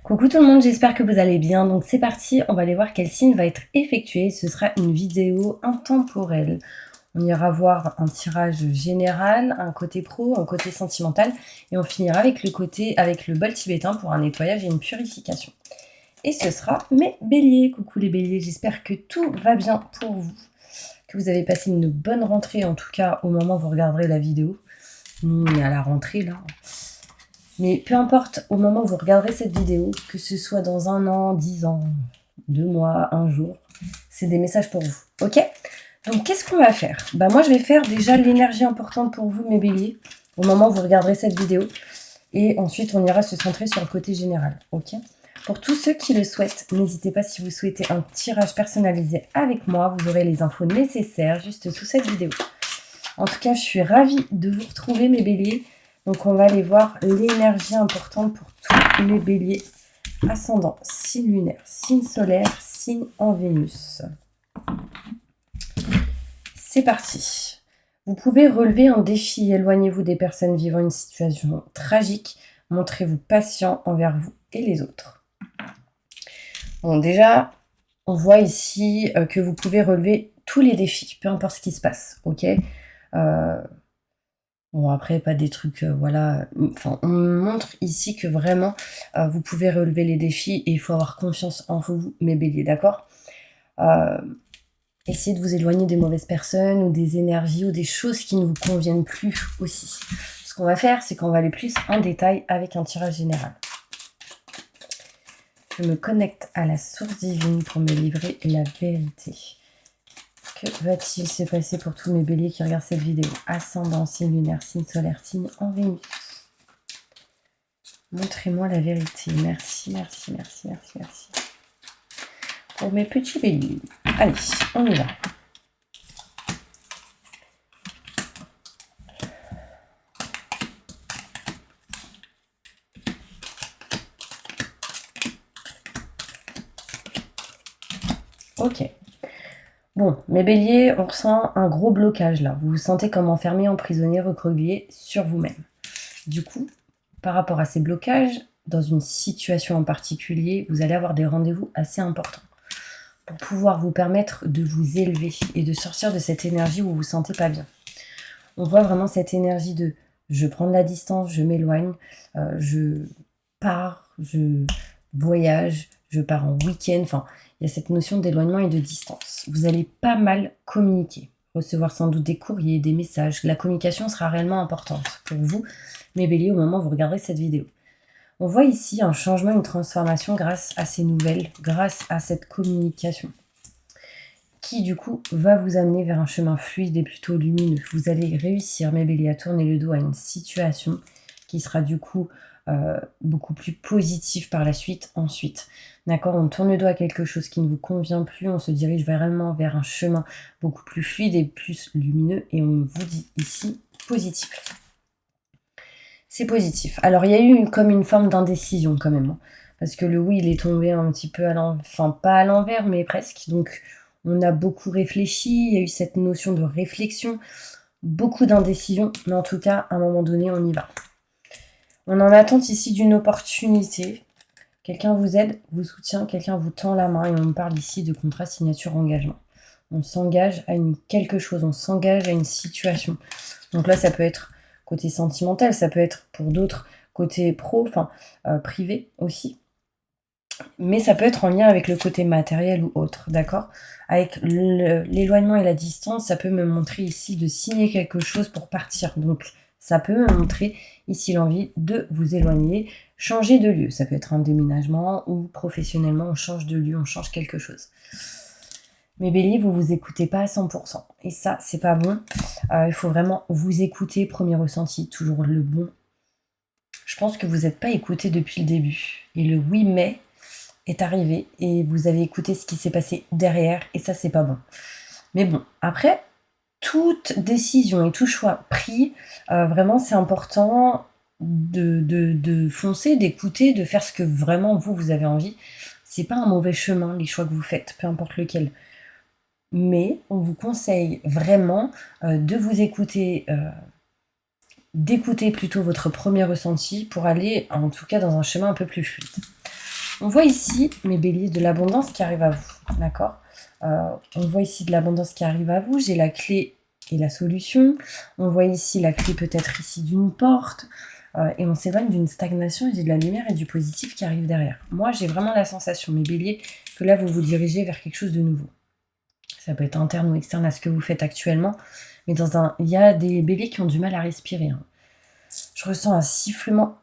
Coucou tout le monde, j'espère que vous allez bien. Donc c'est parti, on va aller voir quel signe va être effectué. Ce sera une vidéo intemporelle. On ira voir un tirage général, un côté pro, un côté sentimental, et on finira avec le bol tibétain pour un nettoyage et une purification. Et ce sera mes béliers. Coucou les béliers, j'espère que tout va bien pour vous, que vous avez passé une bonne rentrée, en tout cas au moment où vous regarderez la vidéo. Nous on est à la rentrée là. Mais peu importe, au moment où vous regarderez cette vidéo, que ce soit dans 1 an, 10 ans, 2 mois, 1 jour, c'est des messages pour vous, ok? Donc, qu'est-ce qu'on va faire? Moi, je vais faire déjà l'énergie importante pour vous, mes béliers, au moment où vous regarderez cette vidéo. Et ensuite, on ira se centrer sur le côté général, ok? Pour tous ceux qui le souhaitent, n'hésitez pas si vous souhaitez un tirage personnalisé avec moi. Vous aurez les infos nécessaires juste sous cette vidéo. En tout cas, je suis ravie de vous retrouver, mes béliers. Donc, on va aller voir l'énergie importante pour tous les béliers. Ascendant, signe lunaire, signe solaire, signe en Vénus. C'est parti. Vous pouvez relever un défi. Éloignez-vous des personnes vivant une situation tragique. Montrez-vous patient envers vous et les autres. Bon, déjà, on voit ici que vous pouvez relever tous les défis, peu importe ce qui se passe, ok? Bon, après, pas des trucs, voilà. Enfin, on montre ici que vraiment, vous pouvez relever les défis et il faut avoir confiance en vous, mes béliers, d'accord? Essayez de vous éloigner des mauvaises personnes ou des énergies ou des choses qui ne vous conviennent plus aussi. Ce qu'on va faire, c'est qu'on va aller plus en détail avec un tirage général. Je me connecte à la source divine pour me livrer la vérité. Que va-t-il se passer pour tous mes béliers qui regardent cette vidéo? Ascendant, signe lunaire, signe solaire, signe en Vénus. Montrez-moi la vérité. Merci, merci, merci, merci, merci. Pour mes petits béliers. Allez, on y va. Ok. Bon, mes béliers, on ressent un gros blocage là. Vous vous sentez comme enfermé, emprisonné, recroquevillé sur vous-même. Du coup, par rapport à ces blocages, dans une situation en particulier, vous allez avoir des rendez-vous assez importants pour pouvoir vous permettre de vous élever et de sortir de cette énergie où vous vous sentez pas bien. On voit vraiment cette énergie de je prends de la distance, je m'éloigne, je pars, je voyage, je pars en week-end. Enfin, il y a cette notion d'éloignement et de distance. Vous allez pas mal communiquer, recevoir sans doute des courriers, des messages. La communication sera réellement importante pour vous, mes béliers, au moment où vous regarderez cette vidéo. On voit ici un changement, une transformation grâce à ces nouvelles, grâce à cette communication qui du coup va vous amener vers un chemin fluide et plutôt lumineux. Vous allez réussir, mes béliers, à tourner le dos à une situation qui sera du coup beaucoup plus positive par la suite ensuite. D'accord? On tourne le dos à quelque chose qui ne vous convient plus, on se dirige vraiment vers un chemin beaucoup plus fluide et plus lumineux et on vous dit ici positif. C'est positif. Alors il y a eu comme une forme d'indécision quand même, hein, parce que le oui il est tombé un petit peu à l'envers, enfin pas à l'envers mais presque, donc on a beaucoup réfléchi, il y a eu cette notion de réflexion, beaucoup d'indécision, mais en tout cas, à un moment donné, on y va. On en attend ici d'une opportunité. Quelqu'un vous aide, vous soutient, quelqu'un vous tend la main, et on parle ici de contrat, signature, engagement. On s'engage à quelque chose, on s'engage à une situation. Donc là, ça peut être côté sentimental, ça peut être pour d'autres côté pro, enfin privé aussi. Mais ça peut être en lien avec le côté matériel ou autre, d'accord? Avec l'éloignement et la distance, ça peut me montrer ici de signer quelque chose pour partir. Donc, ça peut me montrer ici l'envie de vous éloigner, changer de lieu. Ça peut être un déménagement ou professionnellement, on change de lieu, on change quelque chose. Mes béliers, vous vous écoutez pas à 100%. Et ça, c'est pas bon. Il faut vraiment vous écouter, premier ressenti, toujours le bon. Je pense que vous n'êtes pas écouté depuis le début. Et le oui, mais est arrivé et vous avez écouté ce qui s'est passé derrière et ça c'est pas bon. Mais bon, après, toute décision et tout choix pris, vraiment c'est important de foncer, d'écouter, de faire ce que vraiment vous avez envie. C'est pas un mauvais chemin les choix que vous faites, peu importe lequel. Mais on vous conseille vraiment de vous écouter, d'écouter plutôt votre premier ressenti pour aller en tout cas dans un chemin un peu plus fluide. On voit ici, mes béliers, de l'abondance qui arrive à vous, d'accord? On voit ici de l'abondance qui arrive à vous. J'ai la clé et la solution. On voit ici la clé peut-être ici d'une porte. Et on s'éloigne d'une stagnation et j'ai de la lumière et du positif qui arrive derrière. Moi, j'ai vraiment la sensation, mes béliers, que là, vous vous dirigez vers quelque chose de nouveau. Ça peut être interne ou externe à ce que vous faites actuellement. Mais il y a des béliers qui ont du mal à respirer. Hein. Je ressens un sifflement,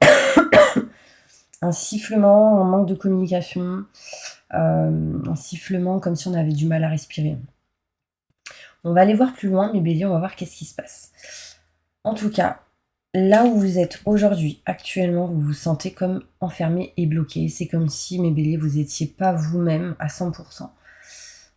un manque de communication, un sifflement comme si on avait du mal à respirer. On va aller voir plus loin, mes béliers, on va voir qu'est-ce qui se passe. En tout cas, là où vous êtes aujourd'hui, actuellement, vous vous sentez comme enfermé et bloqué. C'est comme si, mes béliers, vous n'étiez pas vous-même à 100%.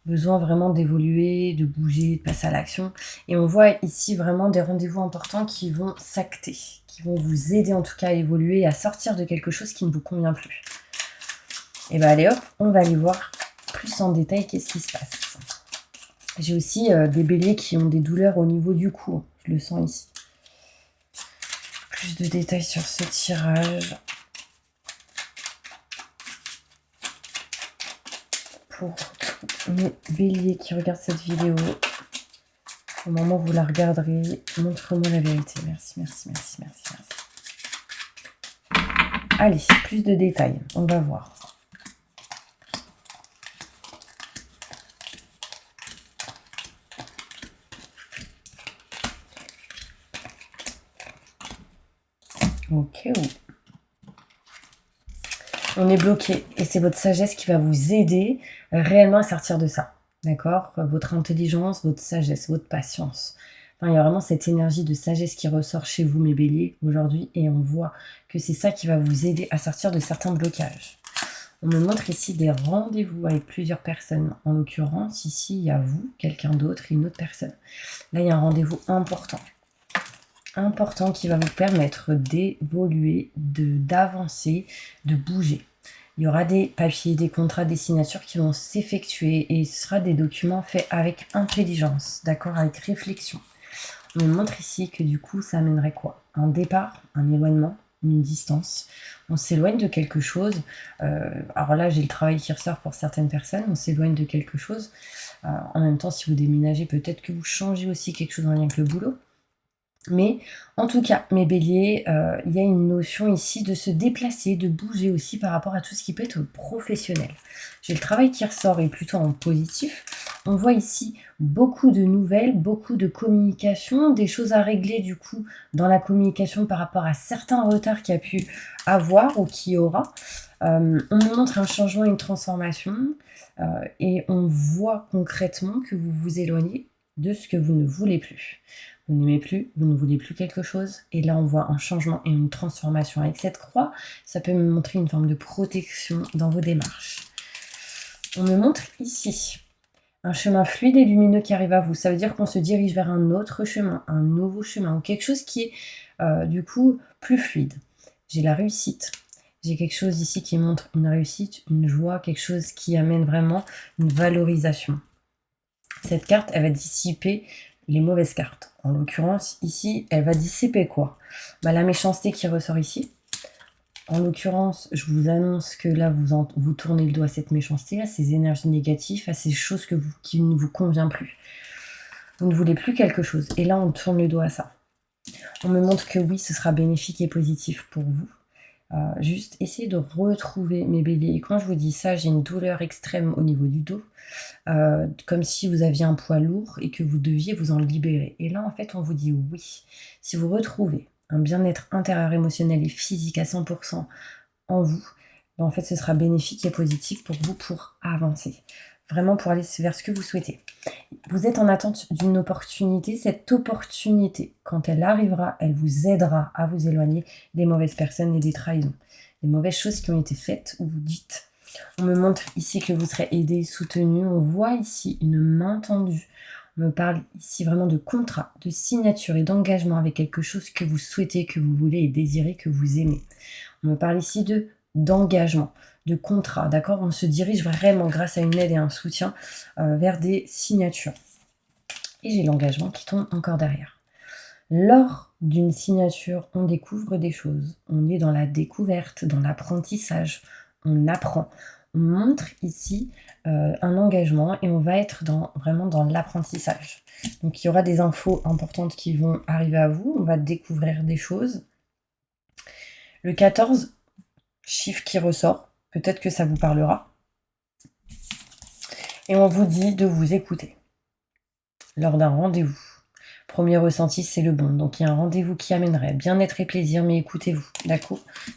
Besoin vraiment d'évoluer, de bouger, de passer à l'action. Et on voit ici vraiment des rendez-vous importants qui vont s'acter, qui vont vous aider en tout cas à évoluer et à sortir de quelque chose qui ne vous convient plus. Et bien allez hop, on va aller voir plus en détail qu'est-ce qui se passe. J'ai aussi des béliers qui ont des douleurs au niveau du cou, je le sens ici. Plus de détails sur ce tirage. Pour tous mes béliers qui regardent cette vidéo, au moment où vous la regarderez, montre-moi la vérité. Merci, merci, merci, merci, merci. Allez, plus de détails, on va voir. Ok. On est bloqué et c'est votre sagesse qui va vous aider réellement à sortir de ça. D'accord? Votre intelligence, votre sagesse, votre patience. Enfin, il y a vraiment cette énergie de sagesse qui ressort chez vous, mes béliers, aujourd'hui. Et on voit que c'est ça qui va vous aider à sortir de certains blocages. On me montre ici des rendez-vous avec plusieurs personnes. En l'occurrence, ici, il y a vous, quelqu'un d'autre et une autre personne. Là, il y a un rendez-vous important. Important qui va vous permettre d'évoluer, d'avancer, de bouger. Il y aura des papiers, des contrats, des signatures qui vont s'effectuer et ce sera des documents faits avec intelligence, d'accord, avec réflexion. On me montre ici que du coup, ça amènerait quoi? Un départ, un éloignement, une distance. On s'éloigne de quelque chose. Alors là, j'ai le travail qui ressort pour certaines personnes. On s'éloigne de quelque chose. En même temps, si vous déménagez, peut-être que vous changez aussi quelque chose en lien avec le boulot. Mais en tout cas, mes béliers, il y a une notion ici de se déplacer, de bouger aussi par rapport à tout ce qui peut être professionnel. J'ai le travail qui ressort et plutôt en positif. On voit ici beaucoup de nouvelles, beaucoup de communication, des choses à régler du coup dans la communication par rapport à certains retards qu'il y a pu avoir ou qu'il y aura. On nous montre un changement, une transformation et on voit concrètement que vous vous éloignez de ce que vous ne voulez plus. Vous n'aimez plus, vous ne voulez plus quelque chose. Et là, on voit un changement et une transformation avec cette croix. Ça peut me montrer une forme de protection dans vos démarches. On me montre ici un chemin fluide et lumineux qui arrive à vous. Ça veut dire qu'on se dirige vers un autre chemin, un nouveau chemin, ou quelque chose qui est du coup plus fluide. J'ai la réussite. J'ai quelque chose ici qui montre une réussite, une joie, quelque chose qui amène vraiment une valorisation. Cette carte, elle va dissiper les mauvaises cartes. En l'occurrence, ici, elle va dissiper quoi? La méchanceté qui ressort ici. En l'occurrence, je vous annonce que là, vous tournez le doigt à cette méchanceté, à ces énergies négatives, à ces choses qui ne vous conviennent plus. Vous ne voulez plus quelque chose. Et là, on tourne le doigt à ça. On me montre que oui, ce sera bénéfique et positif pour vous. Juste essayez de retrouver mes béliers. Et quand je vous dis ça, j'ai une douleur extrême au niveau du dos, comme si vous aviez un poids lourd et que vous deviez vous en libérer. Et là, en fait, on vous dit oui. Si vous retrouvez un bien-être intérieur, émotionnel et physique à 100% en vous, ben en fait, ce sera bénéfique et positif pour vous pour avancer. Vraiment pour aller vers ce que vous souhaitez. Vous êtes en attente d'une opportunité. Cette opportunité, quand elle arrivera, elle vous aidera à vous éloigner des mauvaises personnes et des trahisons. Des mauvaises choses qui ont été faites ou dites. On me montre ici que vous serez aidé, soutenu. On voit ici une main tendue. On me parle ici vraiment de contrat, de signature et d'engagement avec quelque chose que vous souhaitez, que vous voulez et désirez, que vous aimez. On me parle ici d'engagement, de contrat, d'accord? On se dirige vraiment grâce à une aide et un soutien vers des signatures. Et j'ai l'engagement qui tombe encore derrière. Lors d'une signature, on découvre des choses. On est dans la découverte, dans l'apprentissage. on apprend. On montre ici un engagement et on va être vraiment dans l'apprentissage. Donc, il y aura des infos importantes qui vont arriver à vous. On va découvrir des choses. Le 14, chiffre qui ressort. Peut-être que ça vous parlera. Et on vous dit de vous écouter lors d'un rendez-vous. Premier ressenti, c'est le bon. Donc, il y a un rendez-vous qui amènerait bien-être et plaisir, mais écoutez-vous.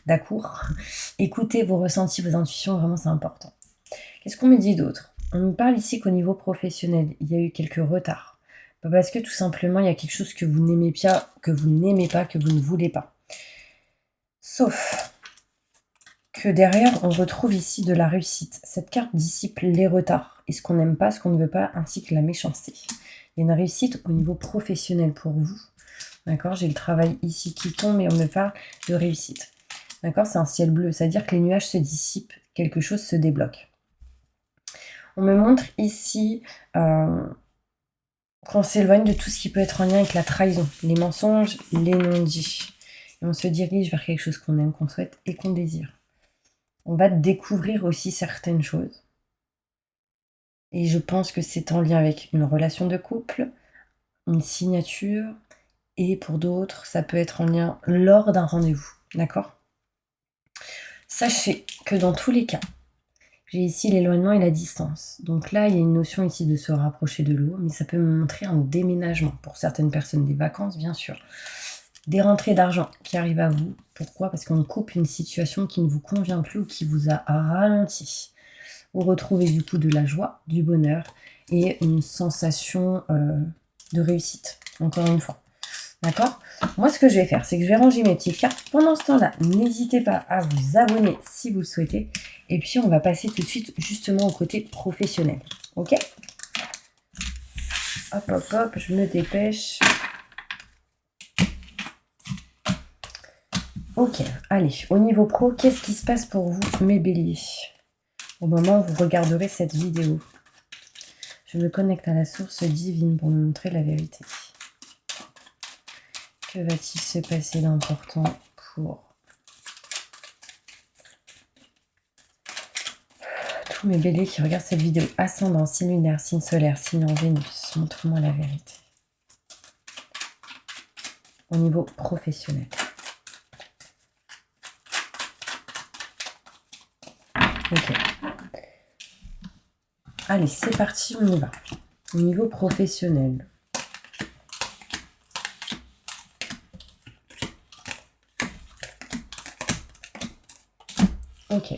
D'accord. Écoutez vos ressentis, vos intuitions, vraiment, c'est important. Qu'est-ce qu'on me dit d'autre? On me parle ici qu'au niveau professionnel, il y a eu quelques retards. Parce que tout simplement, il y a quelque chose que vous n'aimez pas, que vous ne voulez pas. Sauf que derrière, on retrouve ici de la réussite. Cette carte dissipe les retards et ce qu'on n'aime pas, ce qu'on ne veut pas, ainsi que la méchanceté. Il y a une réussite au niveau professionnel pour vous. D'accord? J'ai le travail ici qui tombe et on me parle de réussite. D'accord? C'est un ciel bleu, c'est-à-dire que les nuages se dissipent, quelque chose se débloque. On me montre ici qu'on s'éloigne de tout ce qui peut être en lien avec la trahison, les mensonges, les non-dits. Et on se dirige vers quelque chose qu'on aime, qu'on souhaite et qu'on désire. On va découvrir aussi certaines choses. Et je pense que c'est en lien avec une relation de couple, une signature, et pour d'autres, ça peut être en lien lors d'un rendez-vous. D'accord? Sachez que dans tous les cas, j'ai ici l'éloignement et la distance. Donc là, il y a une notion ici de se rapprocher de l'eau, mais ça peut me montrer un déménagement. Pour certaines personnes, des vacances, bien sûr. Des rentrées d'argent qui arrivent à vous. Pourquoi? Parce qu'on coupe une situation qui ne vous convient plus ou qui vous a ralenti. Vous retrouvez du coup de la joie, du bonheur et une sensation de réussite, encore une fois. D'accord? Moi, ce que je vais faire, c'est que je vais ranger mes petites cartes. Pendant ce temps-là, n'hésitez pas à vous abonner si vous le souhaitez. Et puis, on va passer tout de suite justement au côté professionnel. Ok? Hop, hop, hop, je me dépêche. Ok, allez, au niveau pro, qu'est-ce qui se passe pour vous, mes béliers, au moment où vous regarderez cette vidéo? Je me connecte à la source divine pour me montrer la vérité. Que va-t-il se passer d'important pour tous mes béliers qui regardent cette vidéo? Ascendant, signe lunaire, signe solaire, signe en Vénus. Montre-moi la vérité. Au niveau professionnel. Ok. Allez, c'est parti, on y va. Au niveau professionnel. Ok.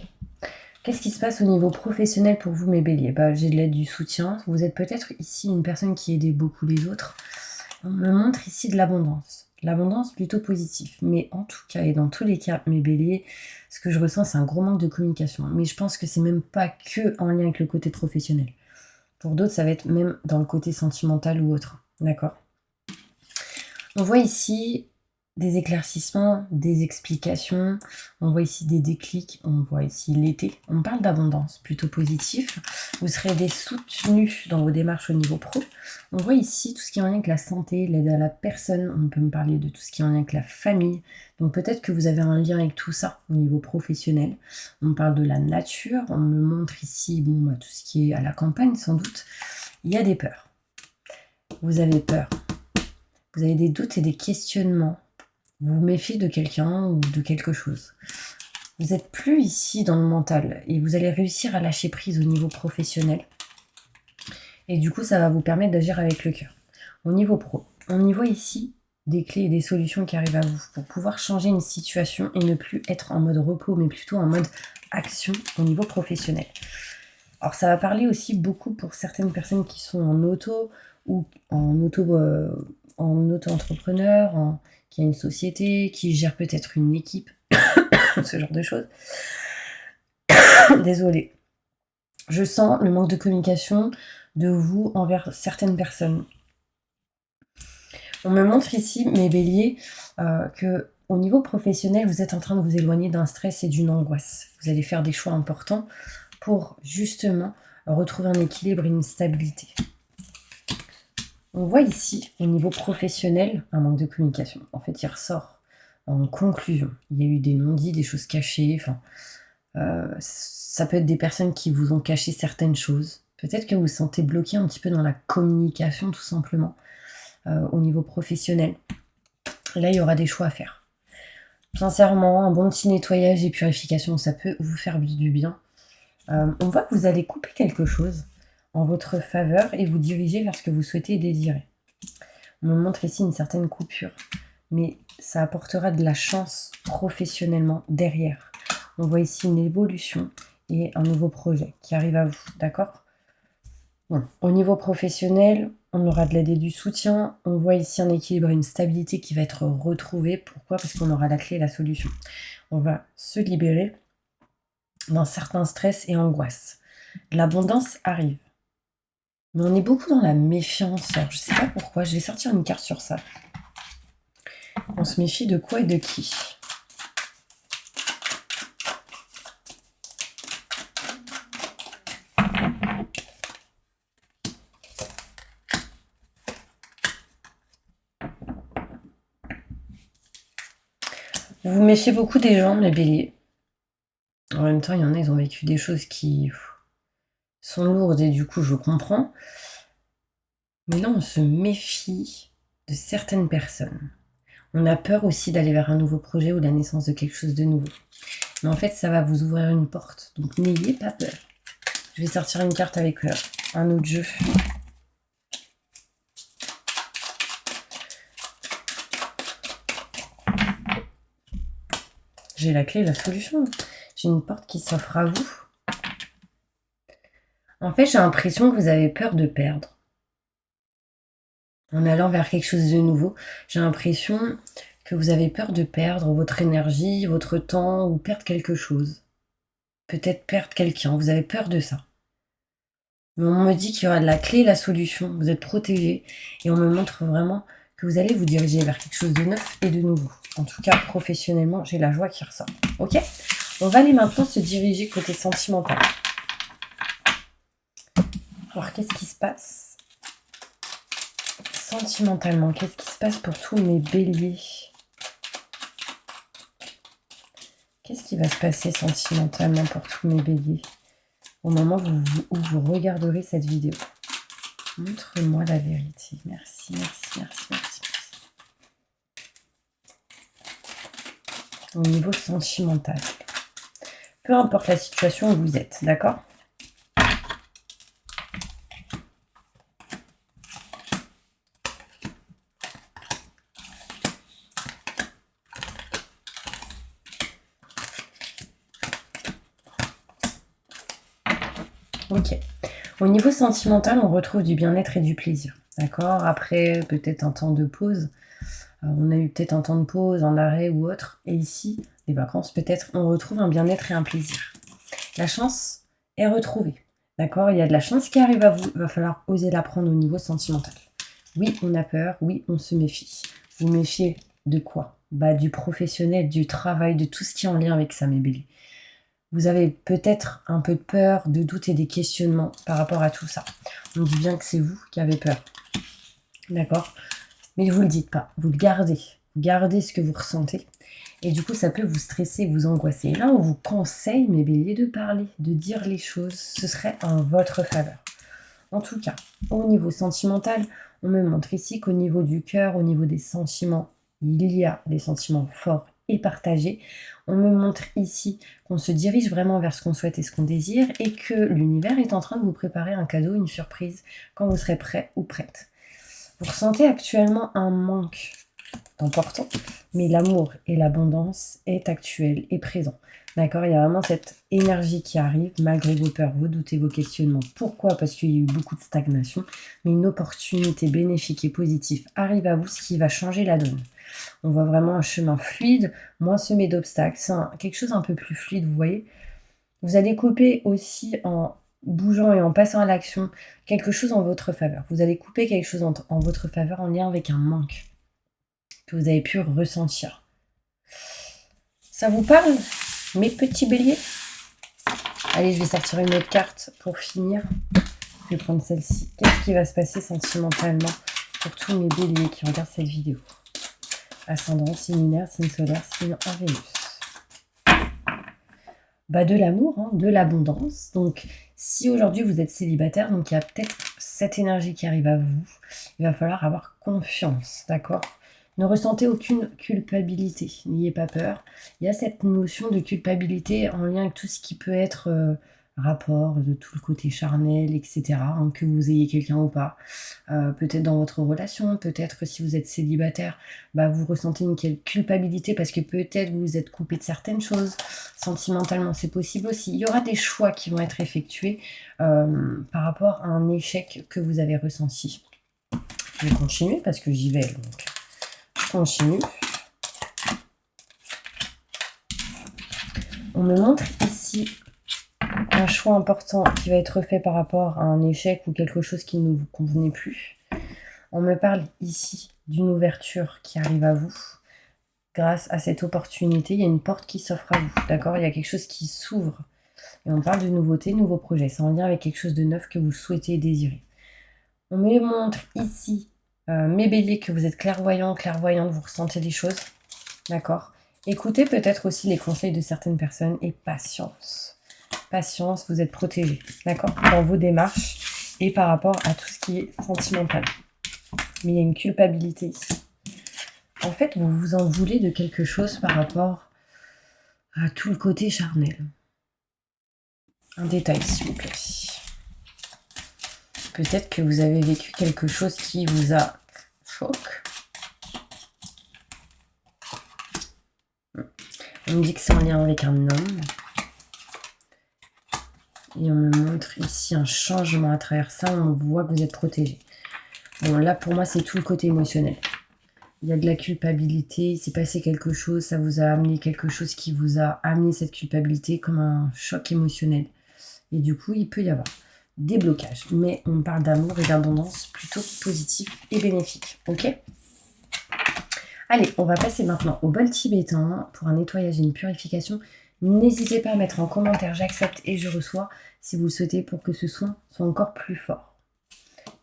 Qu'est-ce qui se passe au niveau professionnel pour vous, mes béliers? J'ai de l'aide, du soutien. Vous êtes peut-être ici une personne qui aide beaucoup les autres. On me montre ici de l'abondance. L'abondance plutôt positive. Mais en tout cas, et dans tous les cas, mes béliers, ce que je ressens, c'est un gros manque de communication. Mais je pense que c'est même pas que en lien avec le côté professionnel. Pour d'autres, ça va être même dans le côté sentimental ou autre. D'accord? On voit ici des éclaircissements, des explications, on voit ici des déclics, on voit ici l'été. On parle d'abondance, plutôt positif. Vous serez des soutenus dans vos démarches au niveau pro. On voit ici tout ce qui est en lien avec la santé, l'aide à la personne. On peut me parler de tout ce qui est en lien avec la famille. Donc peut-être que vous avez un lien avec tout ça au niveau professionnel. On parle de la nature. On me montre ici tout ce qui est à la campagne sans doute. Il y a des peurs. Vous avez peur. Vous avez des doutes et des questionnements. Vous vous méfiez de quelqu'un ou de quelque chose. Vous n'êtes plus ici dans le mental et vous allez réussir à lâcher prise au niveau professionnel. Et du coup, ça va vous permettre d'agir avec le cœur. Au niveau pro, on y voit ici des clés et des solutions qui arrivent à vous pour pouvoir changer une situation et ne plus être en mode repos, mais plutôt en mode action au niveau professionnel. Alors, ça va parler aussi beaucoup pour certaines personnes qui sont en auto ou en auto-entrepreneur, qui a une société, qui gère peut-être une équipe, ce genre de choses. Désolée. Je sens le manque de communication de vous envers certaines personnes. On me montre ici, mes béliers, que au niveau professionnel, vous êtes en train de vous éloigner d'un stress et d'une angoisse. Vous allez faire des choix importants pour justement retrouver un équilibre et une stabilité. On voit ici, au niveau professionnel, un manque de communication. En fait, il ressort en conclusion. Il y a eu des non-dits, des choses cachées. Ça peut être des personnes qui vous ont caché certaines choses. Peut-être que vous vous sentez bloqué un petit peu dans la communication, tout simplement, au niveau professionnel. Là, il y aura des choix à faire. Sincèrement, un bon petit nettoyage et purification, ça peut vous faire du bien. On voit que vous allez couper quelque chose en votre faveur et vous diriger vers ce que vous souhaitez et désirez. On me montre ici une certaine coupure, mais ça apportera de la chance professionnellement derrière. On voit ici une évolution et un nouveau projet qui arrive à vous, d'accord? Bon. Au niveau professionnel, on aura de l'aide et du soutien. On voit ici un équilibre et une stabilité qui va être retrouvée. Pourquoi? Parce qu'on aura la clé et la solution. On va se libérer d'un certain stress et angoisse. L'abondance arrive. Mais on est beaucoup dans la méfiance. Alors, je ne sais pas pourquoi. Je vais sortir une carte sur ça. On se méfie de quoi et de qui? Vous vous méfiez beaucoup des gens, les béliers. En même temps, il y en a, ils ont vécu des choses qui sont lourdes et du coup, je comprends. Mais là, on se méfie de certaines personnes. On a peur aussi d'aller vers un nouveau projet ou la naissance de quelque chose de nouveau. Mais en fait, ça va vous ouvrir une porte. Donc, n'ayez pas peur. Je vais sortir une carte avec un autre jeu. J'ai la clé et la solution. J'ai une porte qui s'offre à vous. En fait, j'ai l'impression que vous avez peur de perdre. En allant vers quelque chose de nouveau, j'ai l'impression que vous avez peur de perdre votre énergie, votre temps ou perdre quelque chose. Peut-être perdre quelqu'un, vous avez peur de ça. Mais on me dit qu'il y aura de la clé et la solution, vous êtes protégé et on me montre vraiment que vous allez vous diriger vers quelque chose de neuf et de nouveau. En tout cas, professionnellement, j'ai la joie qui ressort. Ok? On va aller maintenant se diriger côté sentimental. Alors, qu'est-ce qui se passe sentimentalement? Qu'est-ce qui se passe pour tous mes béliers? Qu'est-ce qui va se passer sentimentalement pour tous mes béliers au moment où vous regarderez cette vidéo? Montre-moi la vérité. Merci, merci, merci, merci. Au niveau sentimental. Peu importe la situation où vous êtes, d'accord? Ok. Au niveau sentimental, on retrouve du bien-être et du plaisir. D'accord? Après, peut-être un temps de pause. On a eu peut-être un temps de pause, un arrêt ou autre. Et ici, les vacances, peut-être, on retrouve un bien-être et un plaisir. La chance est retrouvée. D'accord? Il y a de la chance qui arrive à vous. Il va falloir oser la prendre au niveau sentimental. Oui, on a peur. Oui, on se méfie. Vous méfiez de quoi? Du professionnel, du travail, de tout ce qui est en lien avec ça, mes béliers. Vous avez peut-être un peu de peur, de doute et des questionnements par rapport à tout ça. On dit bien que c'est vous qui avez peur. D'accord? Mais vous ne le dites pas. Vous le gardez. Vous gardez ce que vous ressentez. Et du coup, ça peut vous stresser, vous angoisser. Et là, on vous conseille, mes béliers, de parler, de dire les choses. Ce serait en votre faveur. En tout cas, au niveau sentimental, on me montre ici qu'au niveau du cœur, au niveau des sentiments, il y a des sentiments forts et partagés. On me montre ici qu'on se dirige vraiment vers ce qu'on souhaite et ce qu'on désire et que l'univers est en train de vous préparer un cadeau, une surprise, quand vous serez prêt ou prête. Vous ressentez actuellement un manque important, mais l'amour et l'abondance est actuel et présent. D'accord? Il y a vraiment cette énergie qui arrive, malgré vos peurs, vos doutes et vos questionnements. Pourquoi? Parce qu'il y a eu beaucoup de stagnation, mais une opportunité bénéfique et positive arrive à vous, ce qui va changer la donne. On voit vraiment un chemin fluide, moins semé d'obstacles. C'est quelque chose un peu plus fluide, vous voyez. Vous allez couper aussi en bougeant et en passant à l'action quelque chose en votre faveur. Vous allez couper quelque chose en votre faveur en lien avec un manque que vous avez pu ressentir. Ça vous parle, mes petits béliers? Allez, je vais sortir une autre carte pour finir. Je vais prendre celle-ci. Qu'est-ce qui va se passer sentimentalement pour tous mes béliers qui regardent cette vidéo? Ascendant, signe lunaire, signe solaire, signe en Vénus. de l'amour, hein, de l'abondance. Donc, si aujourd'hui vous êtes célibataire, donc il y a peut-être cette énergie qui arrive à vous, il va falloir avoir confiance, d'accord? Ne ressentez aucune culpabilité, n'ayez pas peur. Il y a cette notion de culpabilité en lien avec tout ce qui peut être rapport, de tout le côté charnel, etc., hein, que vous ayez quelqu'un ou pas. Peut-être dans votre relation, peut-être si vous êtes célibataire, vous ressentez une culpabilité parce que peut-être vous vous êtes coupé de certaines choses. Sentimentalement, c'est possible aussi. Il y aura des choix qui vont être effectués par rapport à un échec que vous avez ressenti. Je vais continuer parce que j'y vais, donc je continue. On me montre ici un choix important qui va être fait par rapport à un échec ou quelque chose qui ne vous convenait plus. On me parle ici d'une ouverture qui arrive à vous. Grâce à cette opportunité, il y a une porte qui s'offre à vous, d'accord? Il y a quelque chose qui s'ouvre. Et on parle de nouveauté, nouveau projet. C'est en lien avec quelque chose de neuf que vous souhaitez et désirez. On me montre ici, mes béliers, que vous êtes clairvoyants, clairvoyantes, vous ressentez les choses, d'accord? Écoutez peut-être aussi les conseils de certaines personnes et patience. Patience, vous êtes protégés, d'accord? Dans vos démarches et par rapport à tout ce qui est sentimental. Mais il y a une culpabilité ici. En fait, vous vous en voulez de quelque chose par rapport à tout le côté charnel. Un détail, s'il vous plaît. Peut-être que vous avez vécu quelque chose qui vous a choqué. On me dit que c'est en lien avec un homme. Et on me montre ici un changement à travers ça. On voit que vous êtes protégé. Bon, là, pour moi, c'est tout le côté émotionnel. Il y a de la culpabilité, il s'est passé quelque chose, ça vous a amené quelque chose qui vous a amené cette culpabilité comme un choc émotionnel. Et du coup, il peut y avoir des blocages. Mais on parle d'amour et d'abondance plutôt positif et bénéfique. Ok ? Allez, on va passer maintenant au bol tibétain pour un nettoyage et une purification. N'hésitez pas à mettre en commentaire j'accepte et je reçois si vous le souhaitez pour que ce soin soit encore plus fort.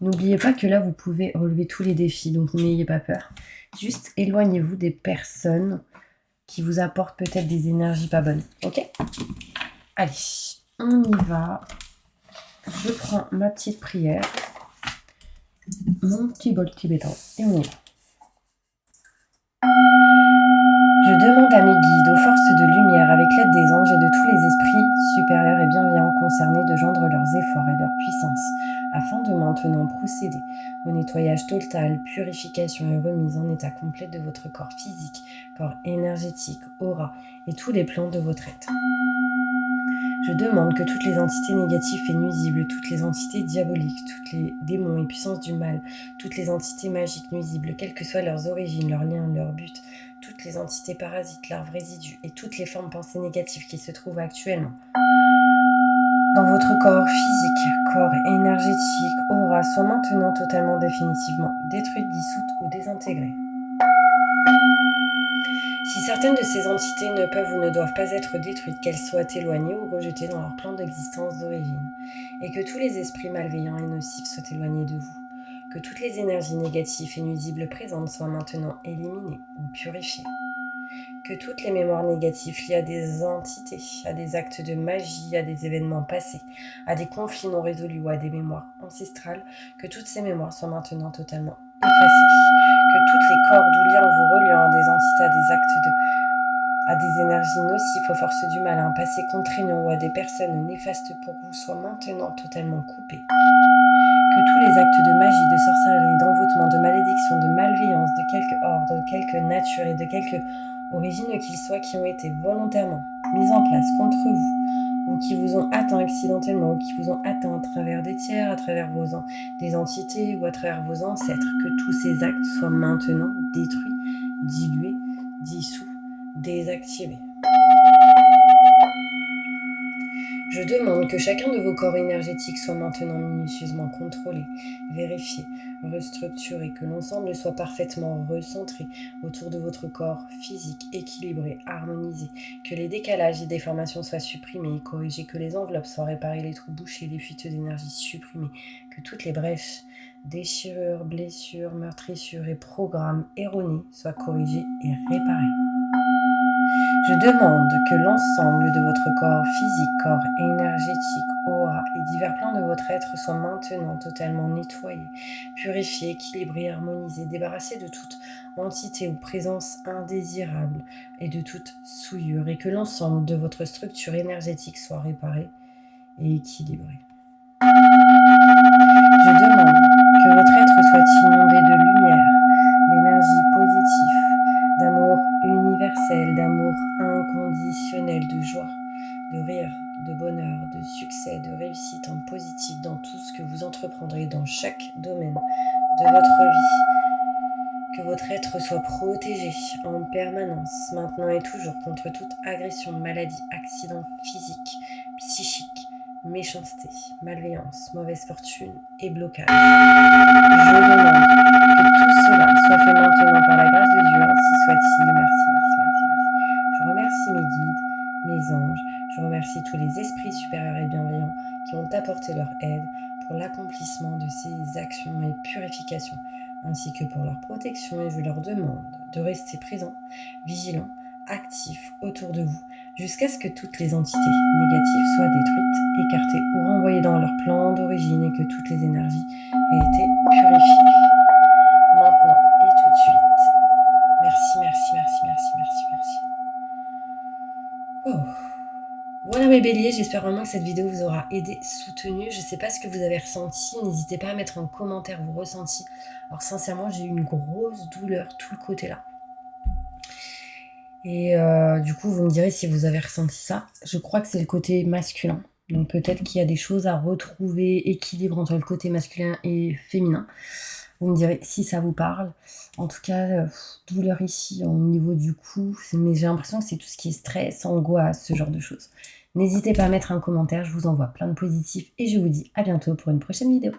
N'oubliez pas que là, vous pouvez relever tous les défis, donc n'ayez pas peur. Juste éloignez-vous des personnes qui vous apportent peut-être des énergies pas bonnes. Ok ? Allez, on y va. Je prends ma petite prière, mon petit bol tibétain, et on y va. Je demande à mes guides, aux forces de lumière, avec l'aide des anges et de tous les esprits supérieurs et bienveillants concernés, de joindre leurs efforts et leur puissance, afin de maintenant procéder au nettoyage total, purification et remise en état complet de votre corps physique, corps énergétique, aura et tous les plans de votre être. Je demande que toutes les entités négatives et nuisibles, toutes les entités diaboliques, tous les démons et puissances du mal, toutes les entités magiques nuisibles, quelles que soient leurs origines, leurs liens, leurs buts, toutes les entités parasites, larves résidus et toutes les formes pensées négatives qui se trouvent actuellement dans votre corps physique, corps énergétique, aura, soient maintenant totalement définitivement détruites, dissoutes ou désintégrées. Si certaines de ces entités ne peuvent ou ne doivent pas être détruites, qu'elles soient éloignées ou rejetées dans leur plan d'existence d'origine, et que tous les esprits malveillants et nocifs soient éloignés de vous, que toutes les énergies négatives et nuisibles présentes soient maintenant éliminées ou purifiées, que toutes les mémoires négatives liées à des entités, à des actes de magie, à des événements passés, à des conflits non résolus ou à des mémoires ancestrales, que toutes ces mémoires soient maintenant totalement effacées, que toutes les cordes ou liens vous reliant à des entités, à des actes à des énergies nocives aux forces du mal, à un passé contraignant ou à des personnes néfastes pour vous soient maintenant totalement coupés. Que tous les actes de magie, de sorcellerie, d'envoûtement, de malédiction, de malveillance, de quelque ordre, de quelque nature et de quelque origine qu'ils soient, qui ont été volontairement mis en place contre vous, ou qui vous ont atteint accidentellement, ou qui vous ont atteint à travers des tiers, à travers des entités ou à travers vos ancêtres, que tous ces actes soient maintenant détruits, dilués, dissous, désactivés. Je demande que chacun de vos corps énergétiques soit maintenant minutieusement contrôlé, vérifié, restructuré, que l'ensemble soit parfaitement recentré autour de votre corps physique, équilibré, harmonisé, que les décalages et déformations soient supprimés et corrigés, que les enveloppes soient réparées, les trous bouchés, les fuites d'énergie supprimées, que toutes les brèches, déchirures, blessures, meurtrissures et programmes erronés soient corrigés et réparés. Je demande que l'ensemble de votre corps physique, corps énergétique, aura et divers plans de votre être soient maintenant totalement nettoyés, purifiés, équilibrés, harmonisés, débarrassés de toute entité ou présence indésirable et de toute souillure, et que l'ensemble de votre structure énergétique soit réparé et équilibré. Je demande que votre être soit inondé de lumière, d'énergie positive, d'amour universel, d'amour inconditionnel, de joie, de rire, de bonheur, de succès, de réussite en positif dans tout ce que vous entreprendrez dans chaque domaine de votre vie. Que votre être soit protégé en permanence, maintenant et toujours, contre toute agression, maladie, accident physique, psychique, méchanceté, malveillance, mauvaise fortune et blocage. Je demande que tout cela soit fait maintenant par la grâce de Dieu, ainsi soit-il. Merci, merci, merci, merci. Je remercie mes guides, mes anges, je remercie tous les esprits supérieurs et bienveillants qui ont apporté leur aide pour l'accomplissement de ces actions et purifications, ainsi que pour leur protection, et je leur demande de rester présents, vigilants, actifs autour de vous, jusqu'à ce que toutes les entités négatives soient détruites, écartées ou renvoyées dans leur plan d'origine, et que toutes les énergies aient été purifiées. Maintenant et tout de suite. Merci, merci, merci, merci, merci, merci. Oh. Voilà mes béliers, j'espère vraiment que cette vidéo vous aura aidé, soutenu. Je ne sais pas ce que vous avez ressenti, n'hésitez pas à mettre en commentaire vos ressentis. Alors sincèrement, j'ai eu une grosse douleur tout le côté là. Et du coup, vous me direz si vous avez ressenti ça. Je crois que c'est le côté masculin. Donc peut-être qu'il y a des choses à retrouver, équilibre entre le côté masculin et féminin. Vous me direz si ça vous parle. En tout cas, douleur ici au niveau du cou. Mais j'ai l'impression que c'est tout ce qui est stress, angoisse, ce genre de choses. N'hésitez pas à mettre un commentaire. Je vous envoie plein de positifs. Et je vous dis à bientôt pour une prochaine vidéo.